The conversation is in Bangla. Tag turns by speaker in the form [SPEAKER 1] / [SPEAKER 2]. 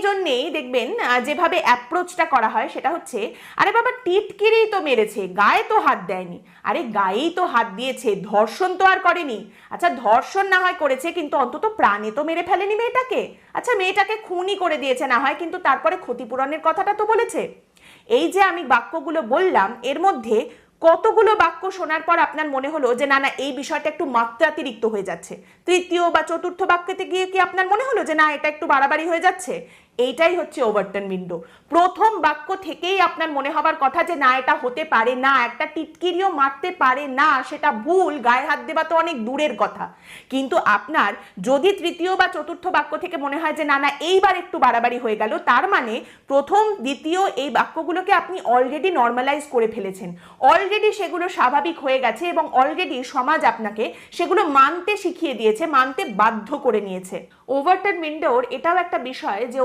[SPEAKER 1] জন্যেই দেখবেন যেভাবে অ্যাপ্রোচটা করা হয় সেটা হচ্ছে, আরে বাবা টিটকিরেই তো মেরেছে, গায়ে তো হাত দেয়নি। আরে গায়েই তো হাত দিয়েছে, ধর্ষণ তো আর করেনি। আচ্ছা ধর্ষণ না হয় করেছে, কিন্তু অন্তত প্রাণে তো মেরে ফেলেনি মেয়েটাকে। আচ্ছা মেয়েটাকে খুনই করে দিয়েছে না হয়, কিন্তু তারপরে ক্ষতিপূরণের কথাটা তো বলেছে। এই যে আমি বাক্যগুলো বললাম, এর মধ্যে কতগুলো বাক্য শোনার পর আপনার মনে হলো যে না না এই বিষয়টা একটু মাত্রাতিরিক্ত হয়ে যাচ্ছে? তৃতীয় বা চতুর্থ বাক্যতে গিয়ে কি আপনার মনে হলো যে না এটা একটু বাড়াবাড়ি হয়ে যাচ্ছে? এইটাই হচ্ছে ওভারটন উইন্ডো। প্রথম বাক্য থেকেই আপনার মনে হবার কথা যে না এটা হতে পারে না, একটা টিটকিরিও মারতে পারে না, সেটা ভুল, গায়ে হাত দেওয়া তো অনেক দূরের কথা। কিন্তু আপনার যদি তৃতীয় বা চতুর্থ বাক্য থেকে মনে হয় যে না না এইবার একটু বাড়াবাড়ি হয়ে গেল, তার মানে প্রথম দ্বিতীয় এই বাক্যগুলোকে আপনি অলরেডি নর্মালাইজ করে ফেলেছেন, অলরেডি সেগুলো স্বাভাবিক হয়ে গেছে, এবং অলরেডি সমাজ আপনাকে সেগুলো মানতে শিখিয়ে দিয়েছে, মানতে বাধ্য করে নিয়েছে। ওভারটন উইন্ডোর এটাও একটা বিষয় যে